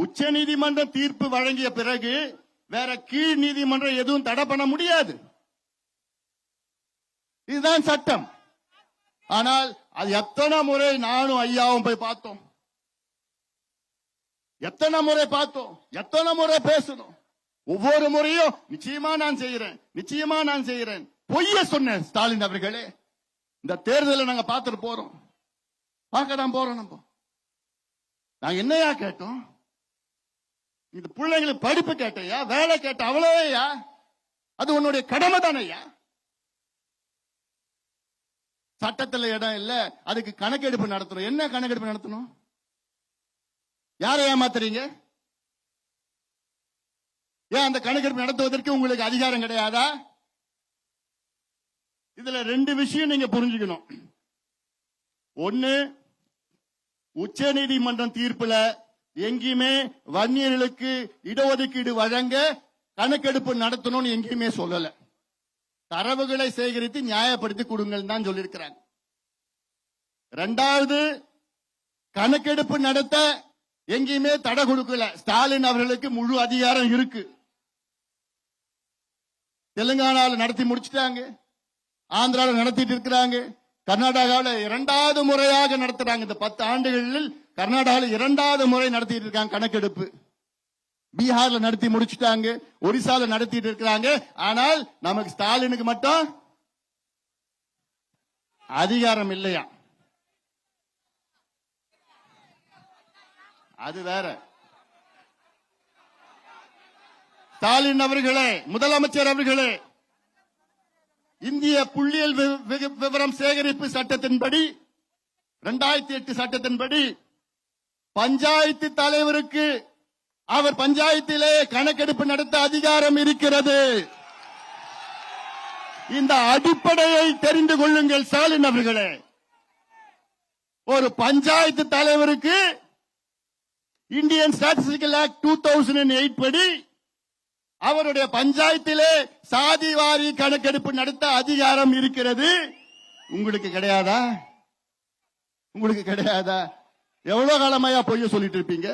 உச்ச நீதிமன்றம் தீர்ப்பு வழங்கிய பிறகு வேற கீழ் நீதிமன்றம் எதுவும் தடை பண்ண முடியாது. இதுதான் சட்டம். ஆனால் அது எத்தனை முறை நானும் ஐயாவும் போய் பார்த்தோம், எத்தனை முறை பார்த்தோம், எத்தனை முறை பேசணும். ஒவ்வொரு முறையும் நிச்சயமா நான் செய்யறேன், நிச்சயமா நான் செய்யறேன். பொய்ய சொன்னேன் ஸ்டாலின் அவர்களே. இந்த தேர்தலை நாங்க பார்த்துட்டு போறோம், பார்க்க தான் போறோம். நம்ம நாங்க என்னையா கேட்டோம்? இந்த பிள்ளைங்களுக்கு படிப்பு கேட்டையா, வேலை கேட்ட, அவ்வளோயா? அது உன்னுடைய கடமை தானையா? சட்டத்தில் இடம் இல்ல, அதுக்கு கணக்கெடுப்பு நடத்தணும். என்ன கணக்கெடுப்பு நடத்தணும்? யாரை ஏமாத்துறீங்க? ஏன் அந்த கணக்கெடுப்பு நடத்துவதற்கு உங்களுக்கு அதிகாரம் கிடையாதா? இதுல ரெண்டு விஷயம் நீங்க புரிஞ்சுக்கணும். ஒன்னு, உச்ச நீதிமன்றம் தீர்ப்புல எங்கேயுமே வன்னியர்களுக்கு இடஒதுக்கீடு வழங்க கணக்கெடுப்பு நடத்தணும்னு எங்கேயுமே சொல்லல. தரவுகளை சேகரித்து நியாயப்படுத்தி கொடுங்கள் தான் சொல்லியிருக்கிறாங்க. இரண்டாவது, கணக்கெடுப்பு நடத்த எங்கேயுமே தடை கொடுக்கல. ஸ்டாலின் அவர்களுக்கு முழு அதிகாரம் இருக்கு. தெலுங்கானாவில் நடத்தி முடிச்சிட்டாங்க, ஆந்திராவில் நடத்திட்டு இருக்கிறாங்க, கர்நாடகாவில் இரண்டாவது முறையாக நடத்துறாங்க. இந்த 10 ஆண்டுகளில் கர்நாடகாவில் இரண்டாவது முறை நடத்திட்டு இருக்காங்க கணக்கெடுப்பு. பீகார்ல நடத்தி முடிச்சுட்டாங்க, ஒரிசால நடத்திட்டு இருக்கிறாங்க. ஆனால் நமக்கு ஸ்டாலினுக்கு மட்டும் அதிகாரம் இல்லையா? அது வேற. ஸ்டாலின் அவர்களே, முதலமைச்சர் அவர்களே, இந்திய புள்ளியியல் விவரம் சேகரிப்பு சட்டத்தின்படி 2008 சட்டத்தின்படி பஞ்சாயத்து தலைவருக்கு அவர் பஞ்சாயத்திலே கணக்கெடுப்பு நடத்த அதிகாரம் இருக்கிறது. இந்த அடிப்படையை தெரிந்து கொள்ளுங்கள் ஸ்டாலின் அவர்களே. ஒரு பஞ்சாயத்து தலைவருக்கு இந்தியன் ஸ்டாட்டிஸ்டிக்கல் ஆக்ட் 2008 படி அவருடைய பஞ்சாயத்திலே சாதிவாரி கணக்கெடுப்பு நடத்த அதிகாரம் இருக்கிறது. உங்களுக்கு கிடையாதா? உங்களுக்கு கிடையாதா? எவ்வளவு காலமாயா பொய்ய சொல்லிட்டு இருப்பீங்க?